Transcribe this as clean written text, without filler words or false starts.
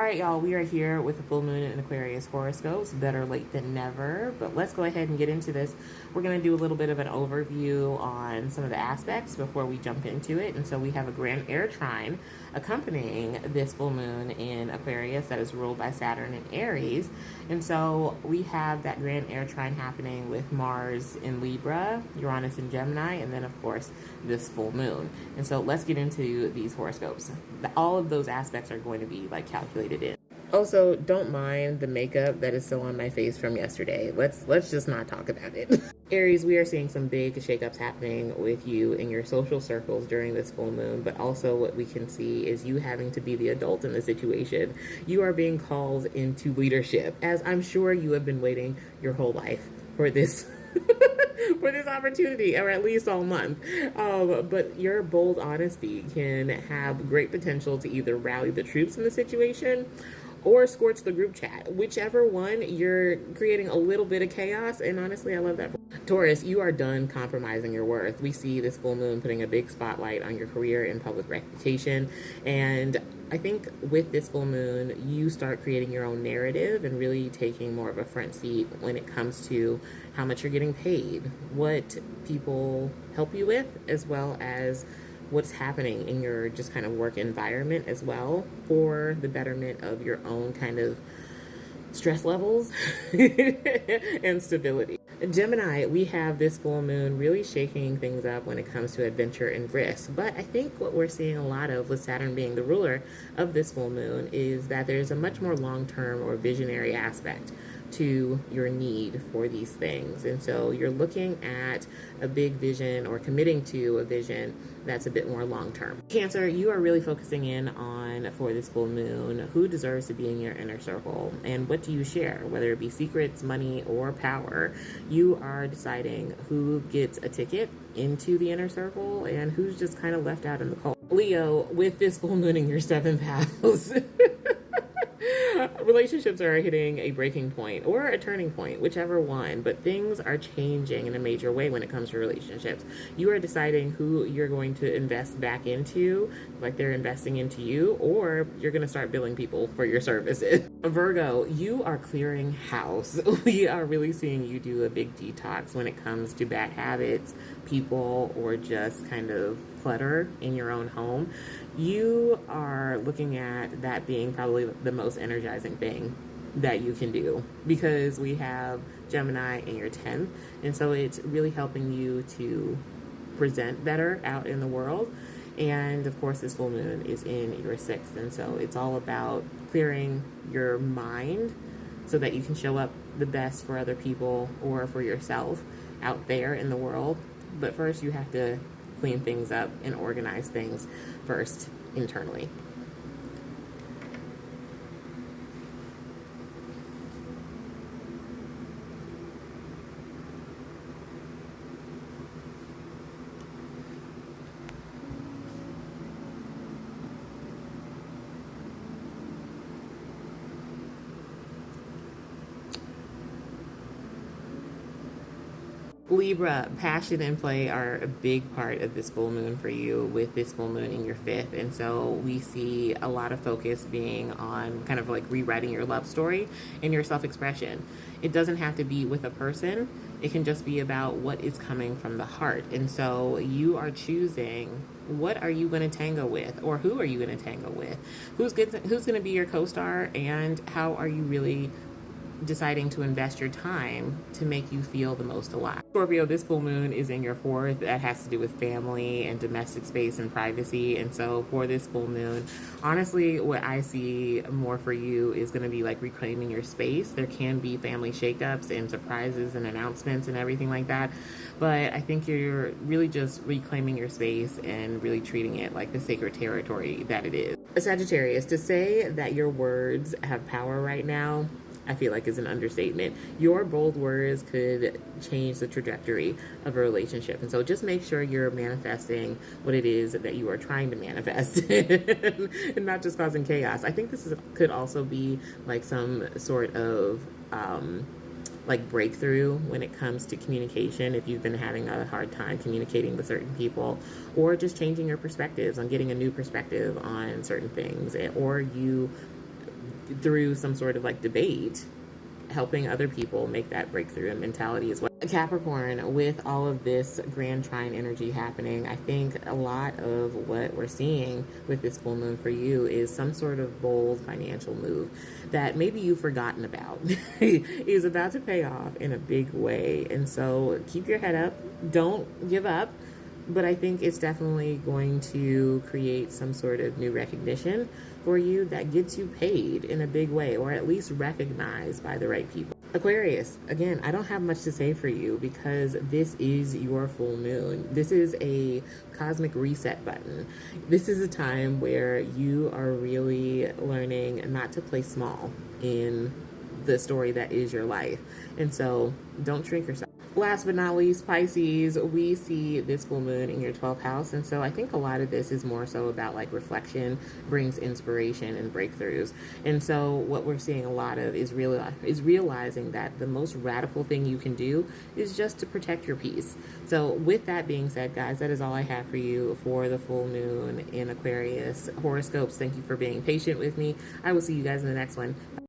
All right, y'all, we are here with the full moon in Aquarius horoscopes. Better late than never, but let's go ahead and get into this. We're going to do a little bit of an overview on some of the aspects before we jump into it. And so we have a grand air trine accompanying this full moon in Aquarius that is ruled by Saturn in Aries. And so we have that grand air trine happening with Mars in Libra, Uranus in Gemini, and then of course this full moon. And so let's get into these horoscopes. All of those aspects are going to be like calculated in. Also, don't mind the makeup that is still on my face from yesterday. Let's just not talk about it. Aries, we are seeing some big shakeups happening with you in your social circles during this full moon, but also what we can see is you having to be the adult in the situation. You are being called into leadership, as I'm sure you have been waiting your whole life for this for this opportunity, or at least all month. But your bold honesty can have great potential to either rally the troops in the situation or scorch the group chat. Whichever one, you're creating a little bit of chaos, and honestly, I love that. Taurus, you are done compromising your worth. We see this full moon putting a big spotlight on your career and public reputation, and I think with this full moon, you start creating your own narrative and really taking more of a front seat when it comes to how much you're getting paid, what people help you with, as well as what's happening in your just kind of work environment as well, for the betterment of your own kind of stress levels and stability. Gemini, we have this full moon really shaking things up when it comes to adventure and risk. But I think what we're seeing a lot of, with Saturn being the ruler of this full moon, is that there's a much more long-term or visionary aspect to your need for these things. And so you're looking at a big vision, or committing to a vision that's a bit more long-term. Cancer, you are really focusing in on, for this full moon, who deserves to be in your inner circle and what do you share, whether it be secrets, money, or power. You are deciding who gets a ticket into the inner circle and who's just kind of left out in the cold. Leo, with this full moon in your seventh house, relationships are hitting a breaking point or a turning point, whichever one, but things are changing in a major way when it comes to relationships. You are deciding who you're going to invest back into, like they're investing into you, or you're going to start billing people for your services. Virgo, you are clearing house. We are really seeing you do a big detox when it comes to bad habits, people, or just kind of clutter in your own home. You are looking at that being probably the most energizing thing that you can do, because we have Gemini in your 10th, and so it's really helping you to present better out in the world. And of course, this full moon is in your 6th, and so it's all about clearing your mind so that you can show up the best for other people or for yourself out there in the world. But first, you have to clean things up and organize things first internally. Libra, passion and play are a big part of this full moon for you, with this full moon in your 5th. And so we see a lot of focus being on kind of like rewriting your love story and your self-expression. It doesn't have to be with a person. It can just be about what is coming from the heart. And so you are choosing, what are you going to tango with, or who are you going to tango with? Who's going to be your co-star, and how are you really deciding to invest your time to make you feel the most alive? Scorpio, this full moon is in your 4th. That has to do with family and domestic space and privacy. And so for this full moon, honestly, what I see more for you is going to be like reclaiming your space. There can be family shakeups and surprises and announcements and everything like that, but I think you're really just reclaiming your space and really treating it like the sacred territory that it is. Sagittarius, to say that your words have power right now, I feel like is an understatement. Your bold words could change the trajectory of a relationship. And so just make sure you're manifesting what it is that you are trying to manifest and not just causing chaos. I think could also be like some sort of like breakthrough when it comes to communication, if you've been having a hard time communicating with certain people, or just changing your perspectives on getting a new perspective on certain things, or you through some sort of like debate, helping other people make that breakthrough and mentality as well. Capricorn, with all of this grand trine energy happening, I think a lot of what we're seeing with this full moon for you is some sort of bold financial move that maybe you've forgotten about is about to pay off in a big way. And so keep your head up, don't give up. But I think it's definitely going to create some sort of new recognition for you that gets you paid in a big way, or at least recognized by the right people. Aquarius, again, I don't have much to say for you because this is your full moon. This is a cosmic reset button. This is a time where you are really learning not to play small in the story that is your life. And so don't shrink yourself. Last but not least, Pisces, we see this full moon in your 12th house. And so I think a lot of this is more so about like reflection brings inspiration and breakthroughs. And so what we're seeing a lot of is realizing that the most radical thing you can do is just to protect your peace. So with that being said, guys, that is all I have for you for the full moon in Aquarius horoscopes. Thank you for being patient with me. I will see you guys in the next one.